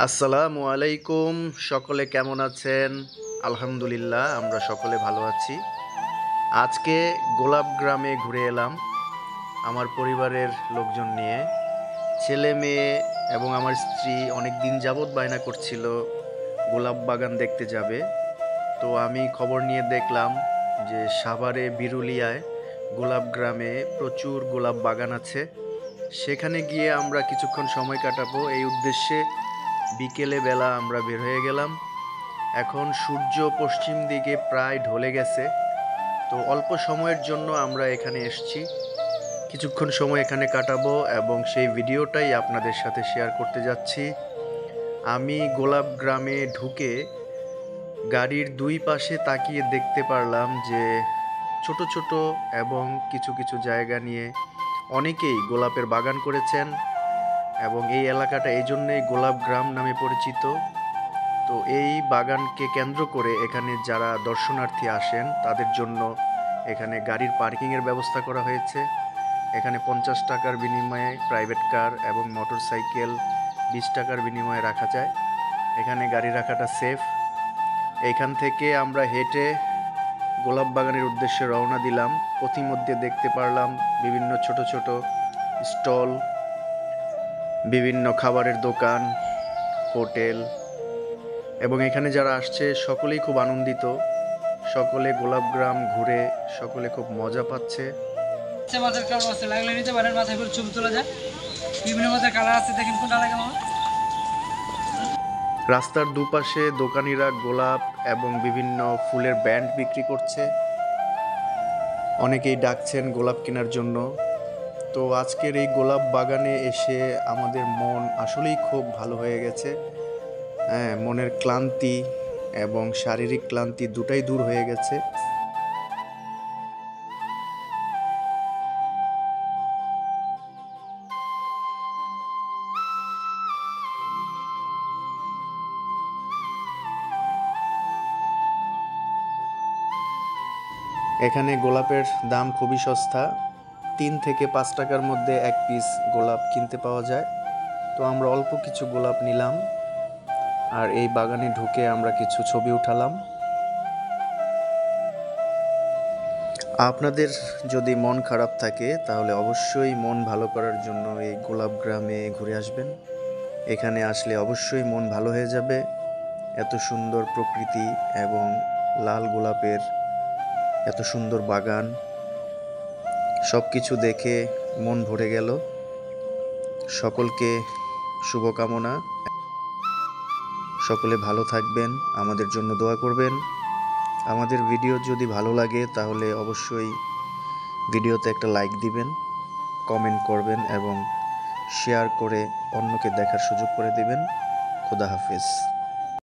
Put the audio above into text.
আসসালামু আলাইকুম। সকলে কেমন আছেন? আলহামদুলিল্লাহ, আমরা সকলে ভালো আছি। আজকে গোলাপ গ্রামে ঘুরে এলাম আমার পরিবারের লোকজন নিয়ে। ছেলে মেয়ে এবং আমার স্ত্রী অনেক দিন যাবৎ বায়না করছিল গোলাপ বাগান দেখতে যাবে। তো আমি খবর নিয়ে দেখলাম যে সাভারে বিরুলিয়ায় গোলাপ গ্রামে প্রচুর গোলাপ বাগান আছে। সেখানে গিয়ে আমরা কিছুক্ষণ সময় কাটাবো এই উদ্দেশ্যে বিকেলে বেলা আমরা বের হয়ে গেলাম। এখন সূর্য পশ্চিম দিকে প্রায় ঢলে গেছে। তো অল্প সময়ের জন্য আমরা এখানে এসেছি, কিছুক্ষণ সময় এখানে কাটাবো এবং সেই ভিডিওটাই আপনাদের সাথে শেয়ার করতে যাচ্ছি। আমি গোলাপ গ্রামে ঢুকে গাড়ির দুই পাশে তাকিয়ে দেখতে পারলাম যে ছোট ছোট এবং কিছু কিছু জায়গা নিয়ে অনেকেই গোলাপের বাগান করেছেন এবং এই এলাকাটা এই জন্যই গোলাপ গ্রাম নামে পরিচিত। তো এই বাগানকে কেন্দ্র করে এখানে যারা দর্শনার্থী আসেন তাদের জন্য এখানে গাড়ির পার্কিংয়ের ব্যবস্থা করা হয়েছে। এখানে 50 টাকার বিনিময়ে প্রাইভেট কার এবং মোটর সাইকেল 20 টাকার বিনিময়ে রাখা যায়। এখানে গাড়ি রাখাটা সেফ। এইখান থেকে আমরা হেঁটে গোলাপ বাগানের উদ্দেশ্যে রওনা দিলাম। পথিমধ্যে দেখতে পারলাম বিভিন্ন ছোট ছোট স্টল, বিভিন্ন খাবারের দোকান, হোটেল, এবং এখানে যারা আসছে সকলেই খুব আনন্দিত। সকলে গোলাপ গ্রাম ঘুরে সকলে খুব মজা পাচ্ছে। মাথার কালার আছে, লাগলে নিতে পারেন, মাথায় করে ছবি তোলা যায়। বিভিন্ন মাথার কালার আছে, দেখেন কোনটা লাগে আমার। রাস্তার দুপাশে দোকানিরা গোলাপ এবং বিভিন্ন ফুলের ব্যান্ড বিক্রি করছে। অনেকেই ডাকছেন গোলাপ কেনার জন্য। তো আজকের এই গোলাপ বাগানে এসে আমাদের মন আসলেই খুব ভালো হয়ে গেছে। হ্যাঁ, মনের ক্লান্তি এবং শারীরিক ক্লান্তি দুটাই দূর হয়ে গেছে। এখানে গোলাপের দাম খুবই সস্তা, 3 থেকে 5 টাকার মধ্যে এক পিস গোলাপ কিনতে পাওয়া যায়। তো আমরা অল্প কিছু গোলাপ নিলাম আর এই বাগানে ঢুকে আমরা কিছু ছবি উঠালাম। আপনাদের যদি মন খারাপ থাকে তাহলে অবশ্যই মন ভালো করার জন্য এই গোলাপ গ্রামে ঘুরে আসবেন। এখানে আসলে অবশ্যই মন ভালো হয়ে যাবে। এত সুন্দর প্রকৃতি এবং লাল গোলাপের এত সুন্দর বাগান, সব কিছু দেখে মন ভরে গেল। সকলকে শুভকামনা। সকলে ভালো থাকবেন, আমাদের জন্য দোয়া করবেন। আমাদের ভিডিও যদি ভালো লাগে তাহলে অবশ্যই ভিডিওতে একটা লাইক দিবেন, কমেন্ট করবেন এবং শেয়ার করে অন্যকে দেখার সুযোগ করে দিবেন। খোদা হাফেজ।